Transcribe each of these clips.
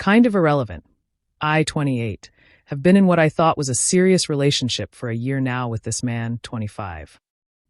Kind of irrelevant. I, 28, have been in what I thought was a serious relationship for a year now with this man, 25.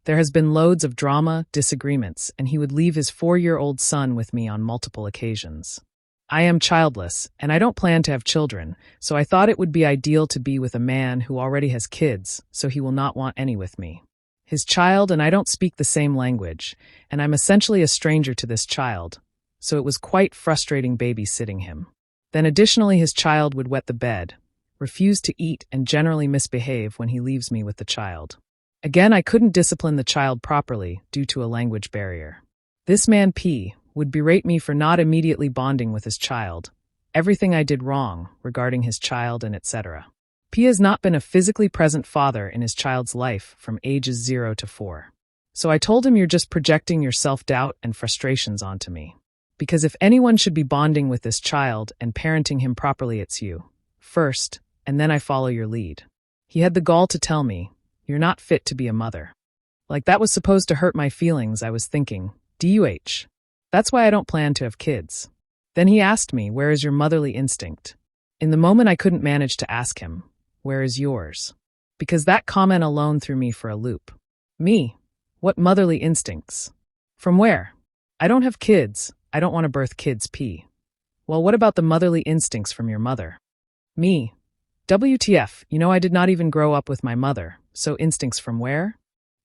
There has been loads of drama, disagreements, and he would leave his 4-year-old son with me on multiple occasions. I am childless, and I don't plan to have children, so I thought it would be ideal to be with a man who already has kids, so he will not want any with me. His child and I don't speak the same language, and I'm essentially a stranger to this child, so it was quite frustrating babysitting him. Then additionally his child would wet the bed, refuse to eat, and generally misbehave when he leaves me with the child. Again, I couldn't discipline the child properly due to a language barrier. This man P would berate me for not immediately bonding with his child, everything I did wrong regarding his child and etc. P has not been a physically present father in his child's life from ages 0 to 4. So I told him, you're just projecting your self-doubt and frustrations onto me. Because if anyone should be bonding with this child and parenting him properly, it's you. First, and then I follow your lead. He had the gall to tell me, you're not fit to be a mother. Like that was supposed to hurt my feelings, I was thinking. DUH. That's why I don't plan to have kids. Then he asked me, where is your motherly instinct? In the moment I couldn't manage to ask him, where is yours? Because that comment alone threw me for a loop. Me? What motherly instincts? From where? I don't have kids. I don't want to birth kids, P. Well, what about the motherly instincts from your mother? Me? WTF, I did not even grow up with my mother, so instincts from where?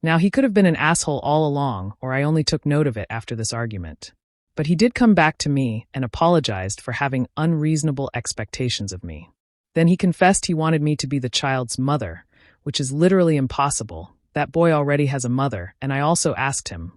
Now, he could have been an asshole all along, or I only took note of it after this argument. But he did come back to me and apologized for having unreasonable expectations of me. Then he confessed he wanted me to be the child's mother, which is literally impossible. That boy already has a mother, and I also asked him,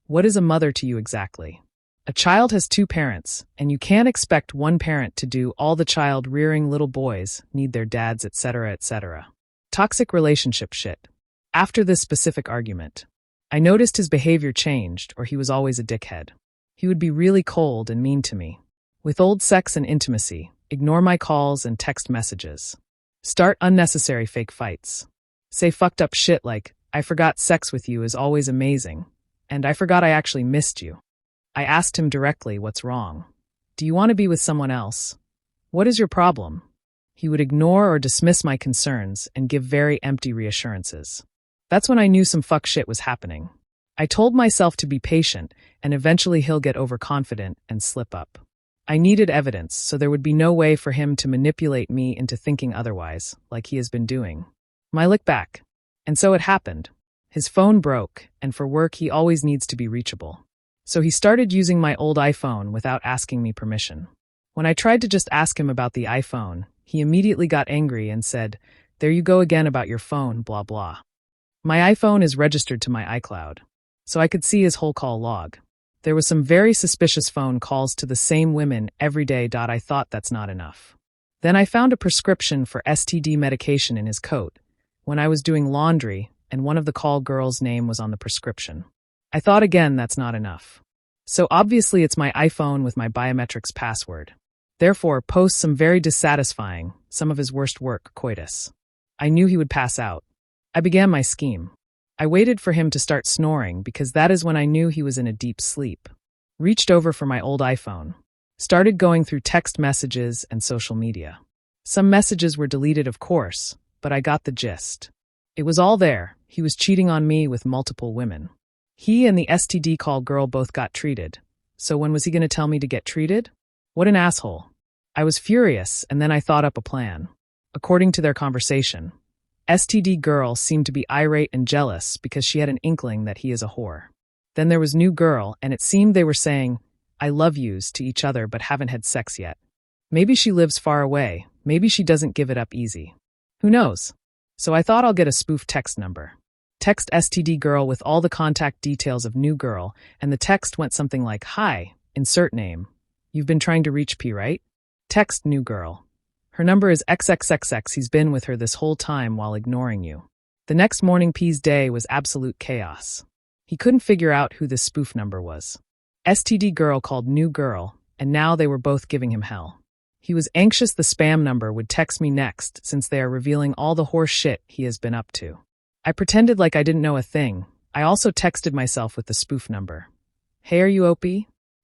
what is a mother to you exactly? A child has 2 parents, and you can't expect one parent to do all the child rearing. Little boys need their dads, etc., etc. Toxic relationship shit. After this specific argument, I noticed his behavior changed, or he was always a dickhead. He would be really cold and mean to me. Withhold sex and intimacy, ignore my calls and text messages. Start unnecessary fake fights. Say fucked up shit like, I forgot sex with you is always amazing, and I forgot I actually missed you. I asked him directly, what's wrong? Do you want to be with someone else? What is your problem? He would ignore or dismiss my concerns and give very empty reassurances. That's when I knew some fuck shit was happening. I told myself to be patient, and eventually he'll get overconfident and slip up. I needed evidence, so there would be no way for him to manipulate me into thinking otherwise, like he has been doing. My lick back. And so it happened. His phone broke, and for work he always needs to be reachable. So he started using my old iPhone without asking me permission. When I tried to just ask him about the iPhone, he immediately got angry and said, there you go again about your phone, blah blah. My iPhone is registered to my iCloud, so I could see his whole call log. There was some very suspicious phone calls to the same women every day. I thought that's not enough. Then I found a prescription for STD medication in his coat when I was doing laundry, and one of the call girls' name was on the prescription. I thought again that's not enough. So obviously it's my iPhone with my biometrics password. Therefore, post some very dissatisfying, some of his worst work, coitus. I knew he would pass out. I began my scheme. I waited for him to start snoring because that is when I knew he was in a deep sleep. Reached over for my old iPhone. Started going through text messages and social media. Some messages were deleted, of course, but I got the gist. It was all there. He was cheating on me with multiple women. He and the STD call girl both got treated. So when was he going to tell me to get treated? What an asshole. I was furious, and then I thought up a plan. According to their conversation, STD girl seemed to be irate and jealous because she had an inkling that he is a whore. Then there was new girl, and it seemed they were saying, I love yous to each other but haven't had sex yet. Maybe she lives far away. Maybe she doesn't give it up easy. Who knows? So I thought I'll get a spoof text number. Text STD girl with all the contact details of new girl, and the text went something like, hi, insert name. You've been trying to reach P, right? Text new girl. Her number is XXXX. He's been with her this whole time while ignoring you. The next morning, P's day was absolute chaos. He couldn't figure out who this spoof number was. STD girl called new girl, and now they were both giving him hell. He was anxious the spam number would text me next since they are revealing all the horse shit he has been up to. I pretended like I didn't know a thing. I also texted myself with the spoof number. Hey, are you OP?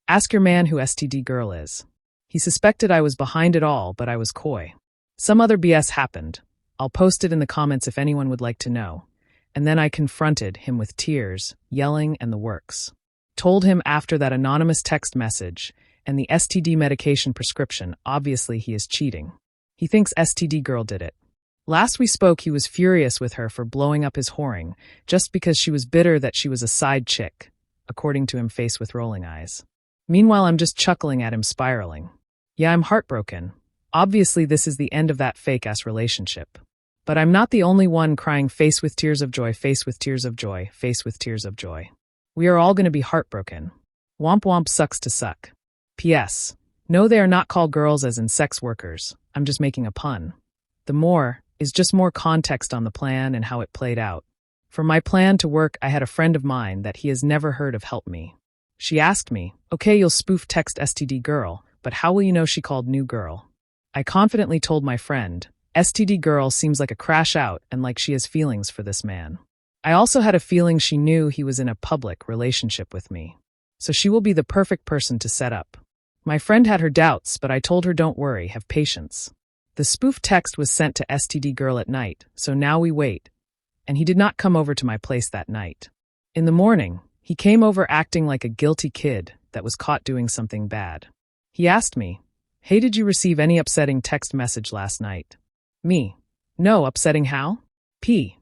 Ask your man who STD girl is. He suspected I was behind it all, but I was coy. Some other BS happened. I'll post it in the comments if anyone would like to know. And then I confronted him with tears, yelling, and the works. Told him after that anonymous text message and the STD medication prescription, obviously he is cheating. He thinks STD girl did it. Last we spoke, he was furious with her for blowing up his whoring, just because she was bitter that she was a side chick, according to him, face with rolling eyes. Meanwhile, I'm just chuckling at him, spiraling. Yeah, I'm heartbroken. Obviously, this is the end of that fake-ass relationship. But I'm not the only one crying face with tears of joy, face with tears of joy, face with tears of joy. We are all going to be heartbroken. Womp womp sucks to suck. P.S. No, they are not called girls as in sex workers. I'm just making a pun. The more is just more context on the plan and how it played out. For my plan to work, I had a friend of mine that he has never heard of help me. She asked me, okay, you'll spoof text STD girl, but how will you know she called new girl? I confidently told my friend, STD girl seems like a crash out and like she has feelings for this man. I also had a feeling she knew he was in a public relationship with me. So she will be the perfect person to set up. My friend had her doubts, but I told her don't worry, have patience. The spoof text was sent to STD girl at night, so now we wait. And he did not come over to my place that night. In the morning, he came over acting like a guilty kid that was caught doing something bad. He asked me, hey, did you receive any upsetting text message last night? Me. No, upsetting how? P.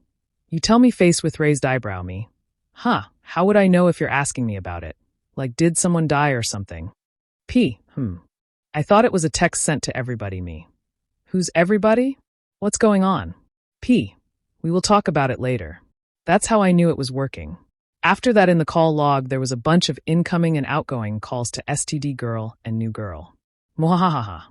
You tell me, face with raised eyebrow. Me. Huh, how would I know if you're asking me about it? Like, did someone die or something? P. I thought it was a text sent to everybody. Me. Who's everybody? What's going on? P. We will talk about it later. That's how I knew it was working. After that, in the call log, there was a bunch of incoming and outgoing calls to STD girl and new girl. Mohahaha.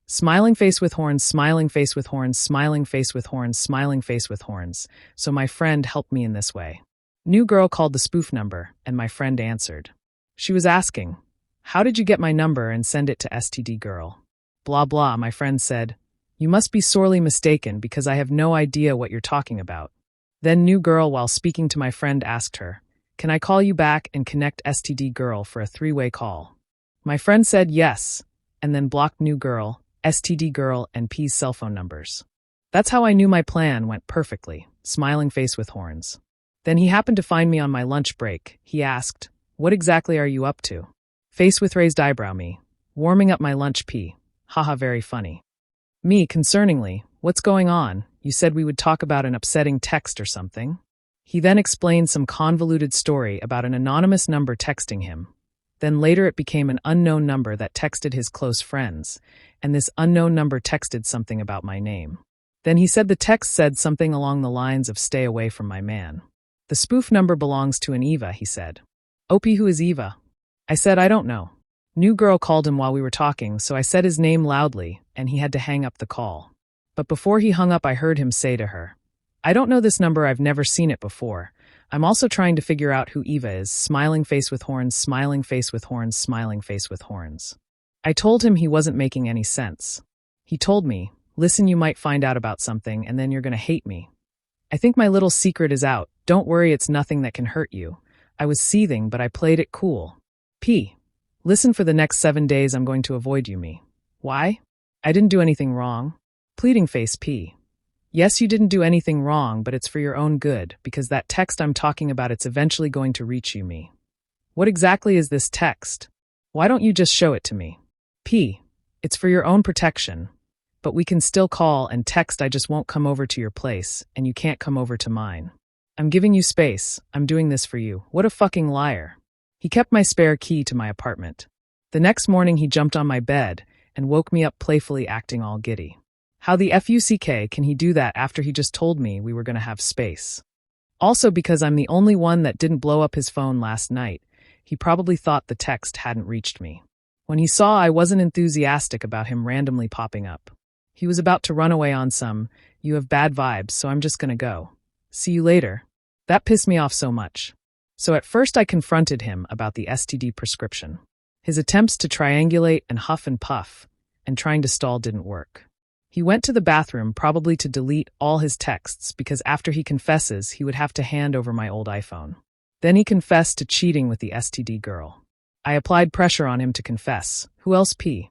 Smiling face with horns, smiling face with horns, smiling face with horns, smiling face with horns. So my friend helped me in this way. New girl called the spoof number, and my friend answered. She was asking, how did you get my number and send it to STD girl? Blah blah, my friend said. You must be sorely mistaken because I have no idea what you're talking about. Then new girl, while speaking to my friend, asked her, can I call you back and connect STD girl for a three-way call? My friend said yes, and then blocked new girl, STD girl, and P's cell phone numbers. That's how I knew my plan went perfectly, smiling face with horns. Then he happened to find me on my lunch break. He asked, what exactly are you up to? Face with raised eyebrow. Me. Warming up my lunch. P. Haha, very funny. Me, concerningly, what's going on? You said we would talk about an upsetting text or something. He then explained some convoluted story about an anonymous number texting him. Then later it became an unknown number that texted his close friends, and this unknown number texted something about my name. Then he said the text said something along the lines of stay away from my man. The spoof number belongs to an Eva, he said. OP, who is Eva? I said, I don't know. New girl called him while we were talking, so I said his name loudly, and he had to hang up the call. But before he hung up, I heard him say to her, I don't know this number, I've never seen it before. I'm also trying to figure out who Eva is, smiling face with horns, smiling face with horns, smiling face with horns. I told him he wasn't making any sense. He told me, listen, you might find out about something and then you're gonna hate me. I think my little secret is out. Don't worry, it's nothing that can hurt you. I was seething, but I played it cool. P. Listen, for the next 7 days I'm going to avoid you. Me. Why? I didn't do anything wrong. Pleading face. P. Yes, you didn't do anything wrong, but it's for your own good, because that text I'm talking about, it's eventually going to reach you. Me. What exactly is this text? Why don't you just show it to me? P. It's for your own protection. But we can still call and text, I just won't come over to your place, and you can't come over to mine. I'm giving you space, I'm doing this for you. What a fucking liar. He kept my spare key to my apartment. The next morning he jumped on my bed and woke me up playfully, acting all giddy. How the fuck can he do that after he just told me we were going to have space? Also, because I'm the only one that didn't blow up his phone last night, he probably thought the text hadn't reached me. When he saw I wasn't enthusiastic about him randomly popping up, he was about to run away on some, you have bad vibes, so I'm just gonna go. See you later. That pissed me off so much. So at first I confronted him about the STD prescription. His attempts to triangulate and huff and puff and trying to stall didn't work. He went to the bathroom, probably to delete all his texts, because after he confesses, he would have to hand over my old iPhone. Then he confessed to cheating with the STD girl. I applied pressure on him to confess. Who else? P.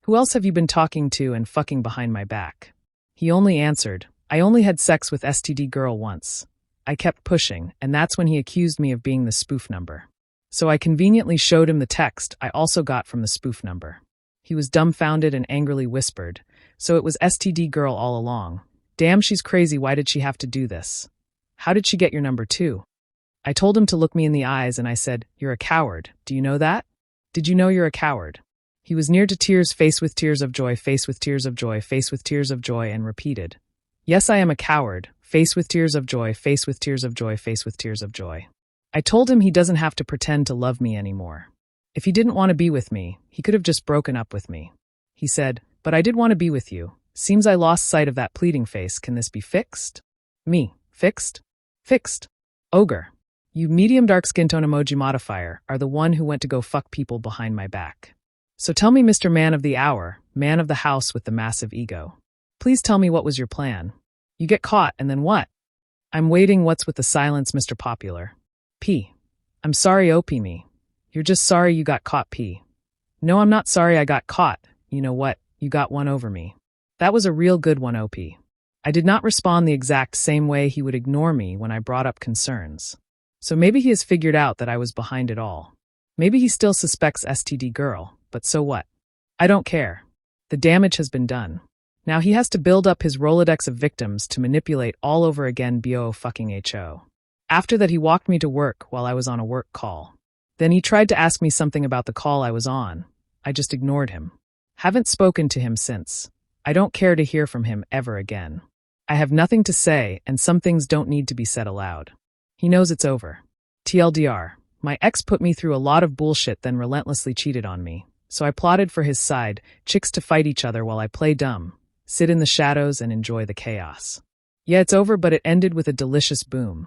Who else have you been talking to and fucking behind my back? He only answered, I only had sex with STD girl once. I kept pushing, and that's when he accused me of being the spoof number. So I conveniently showed him the text I also got from the spoof number. He was dumbfounded and angrily whispered, so it was STD girl all along. Damn, she's crazy, why did she have to do this? How did she get your number too? I told him to look me in the eyes and I said, you're a coward, do you know that? Did you know you're a coward? He was near to tears, face with tears of joy, face with tears of joy, face with tears of joy, and repeated, yes, I am a coward, face with tears of joy, face with tears of joy, face with tears of joy. I told him he doesn't have to pretend to love me anymore. If he didn't want to be with me, he could have just broken up with me. He said, but I did want to be with you. Seems I lost sight of that pleading face. Can this be fixed? Me. Fixed? Fixed. Ogre. You medium dark skin tone emoji modifier are the one who went to go fuck people behind my back. So tell me, Mr. Man of the Hour, man of the house with the massive ego. Please tell me what was your plan. You get caught and then what? I'm waiting. What's with the silence, Mr. Popular? P. I'm sorry, OP me. You're just sorry you got caught, P. No, I'm not sorry I got caught. You know what? You got one over me. That was a real good one, OP. I did not respond the exact same way he would ignore me when I brought up concerns. So maybe he has figured out that I was behind it all. Maybe he still suspects STD girl, but so what? I don't care. The damage has been done. Now he has to build up his Rolodex of victims to manipulate all over again. BO. After that, he walked me to work while I was on a work call. Then he tried to ask me something about the call I was on. I just ignored him. Haven't spoken to him since. I don't care to hear from him ever again. I have nothing to say, and some things don't need to be said aloud. He knows it's over. TLDR, my ex put me through a lot of bullshit, then relentlessly cheated on me. So I plotted for his side, chicks to fight each other while I play dumb, sit in the shadows and enjoy the chaos. Yeah, it's over, but it ended with a delicious boom.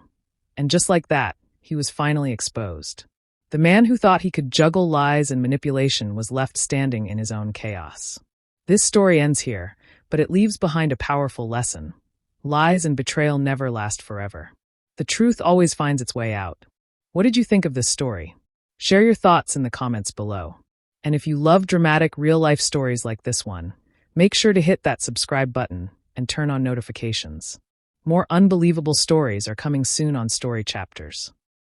And just like that, he was finally exposed. The man who thought he could juggle lies and manipulation was left standing in his own chaos. This story ends here, but it leaves behind a powerful lesson. Lies and betrayal never last forever. The truth always finds its way out. What did you think of this story? Share your thoughts in the comments below. And if you love dramatic real-life stories like this one, make sure to hit that subscribe button and turn on notifications. More unbelievable stories are coming soon on Story Chapters.